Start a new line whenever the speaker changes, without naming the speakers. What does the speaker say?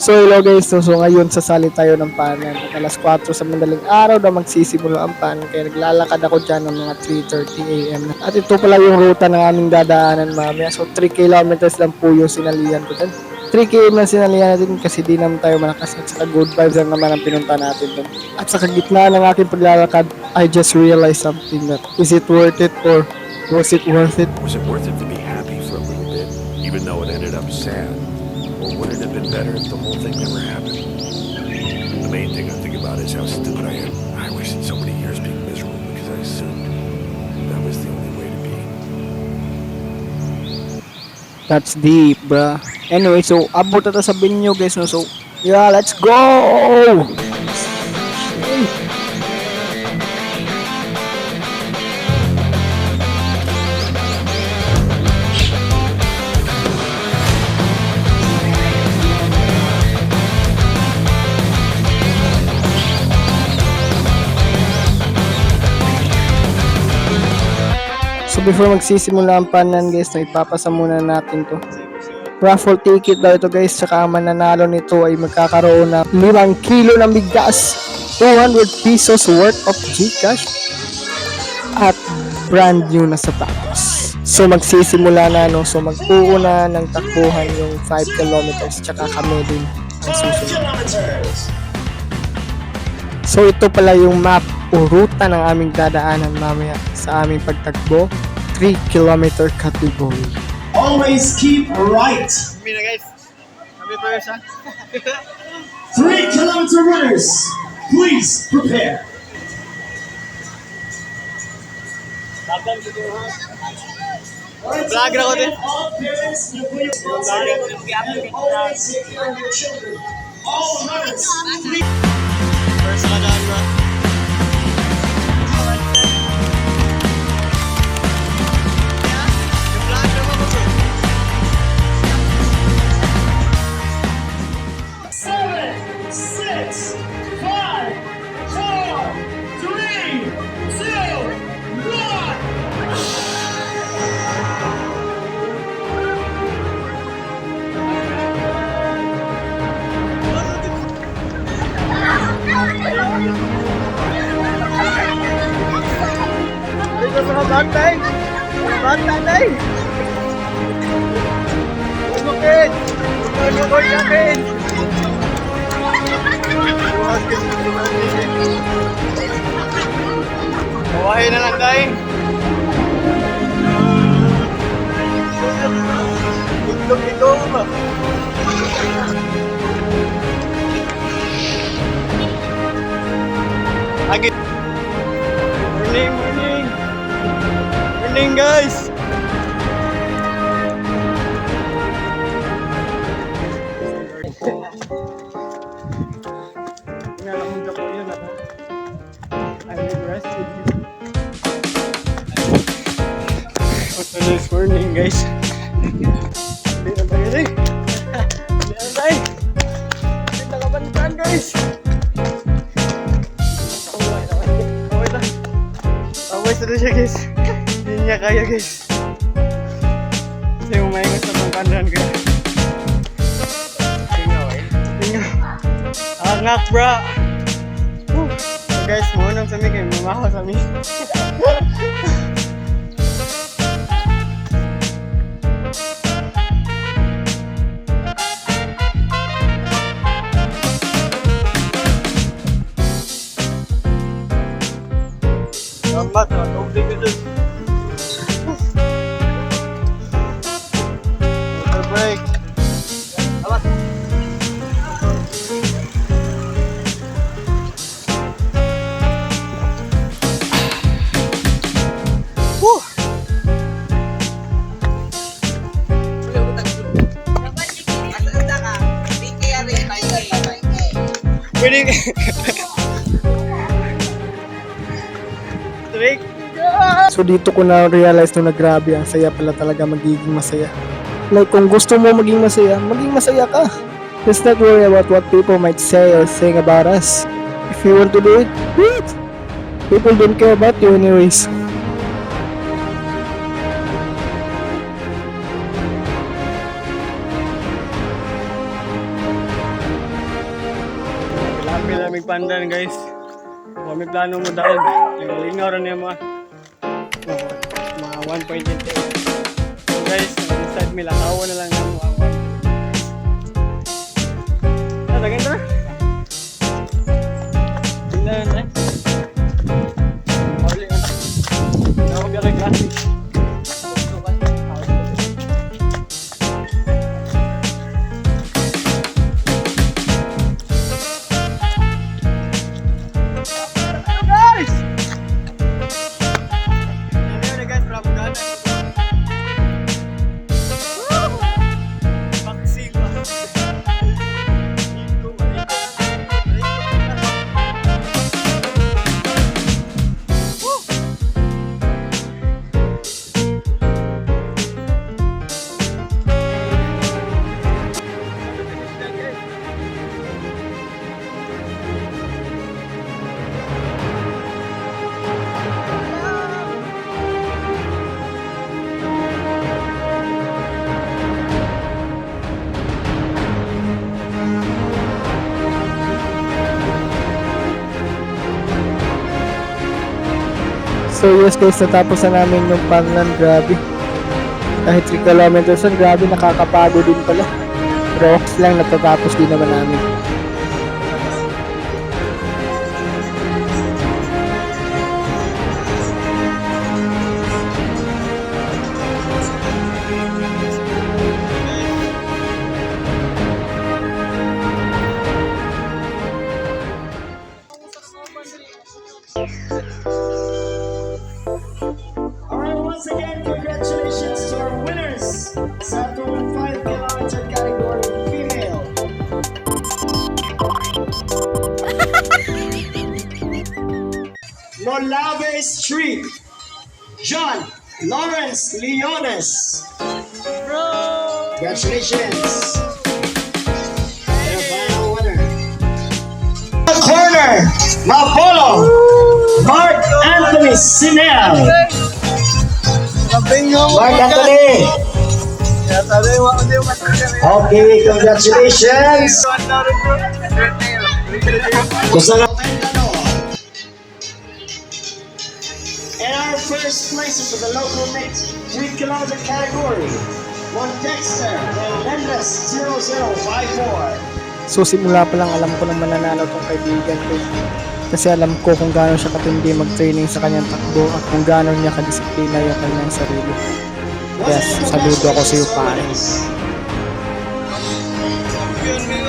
So hello guys, so ngayon sasali tayo ng panan. At alas 4 sa madaling araw na magsisimula ang panan. Kaya naglalakad ako dyan ng mga 3:30 AM. At ito pala yung ruta ng aming dadaanan mamaya. So 3 kilometers lang po yung sinalihan ko dyan. 3 km na sinalihan natin kasi di naman tayo malakas at saka good vibes lang naman ang pinunta natin dun. At sa kagitna ng aking paglalakad, I just realized something that is it worth it or was it worth it?
Was it worth it to be happy for a little bit, even though it ended up sad? Or would it have been better if the whole thing never happened? The main thing I think about is how stupid I am. I wasted so many years being miserable because I assumed that was the only way to be.
That's deep, bruh. Anyway, so abot na sa binyo guys, no? So, yeah, let's go! So before magsisimula ang panan guys, no, ipapasa muna natin to. Raffle ticket daw ito guys, tsaka ang mananalo nito ay magkakaroon ng 5 kilo ng bigas, 200 pesos worth of Gcash, at brand new na sapatos. So magsisimula na, no? So mag-uuna ng takbuhan yung 5 kilometers, tsaka kami din ang susunod. So ito pala yung map o ruta ng aming dadaanan mamaya sa aming pagtakbo, 3 kilometer category.
Always keep right.
Kami na guys. Kami first ha.
3 kilometer runners, please prepare.
Tapang dito ha.
Vlog
na ko din.
All parents, you put your responsibility and always take care of your children. All runners, please.
First ka daan bro.
Seven, 6, 5, 4, 3, 2, 1.
Dito sa mga bantay. Bantay. Lumukid. Lumukid namin. Bawahin na lang tayo. Itlog ito ba? Agit. Morning guys. Inalamog ako yun ako. I will rest with you. Good morning guys. Hindi na tayo rin. Hindi na tayo. Hindi na kabantaan guys. Okay lang. Okay sa siya guys. Hindi niya kaya guys. Kasi umaingas na pang kandan ko. Tingnan. Angak bra. So guys, munang sa mig. Mamahaw sa mig. Lambat na. Tubig ko dun. Water break. Lambat. Woo! Pwede ka. Trick.
So dito ko na realize na grabe ang saya pala talaga magiging masaya. Like kung gusto mo maging masaya ka. Let's not worry about what people might say or think about us. If you want to do it, do it. People don't care about you anyways.
aming pandan guys. Kami plano mo daog. Lingaw rin yung mga 1.8. So guys, inside may lakawan na lang yung mga 1.8. Dagan na. Tingnan na. Hawli nga na. Ako biya kay klase.
So yes guys, natapos na namin yung Panlan, grabe. Kahit 3 kilometers lang, grabe, nakakapagod din pala. Pero okay lang, natatapos din naman namin.
Alright, once again, congratulations to our winners sa 2.5 kilometer category female. Molave Street, John Lawrence Leones. Congratulations. And our final winner. Corner, Mapolo, Mark Anthony Sinel. Mark Anthony. Okay, congratulations. And our first places for the local mix 3 kilometer category, one Dexter Melendez 0054.
So simula pa lang alam ko na mananalo tong kaibigan ko. Kasi alam ko kung gaano siya katindi mag-training sa kanyang takbo at kung gaano niya kadisiplina yung kanyang sarili. Yes, saludo ako sa iyo pare.
Champion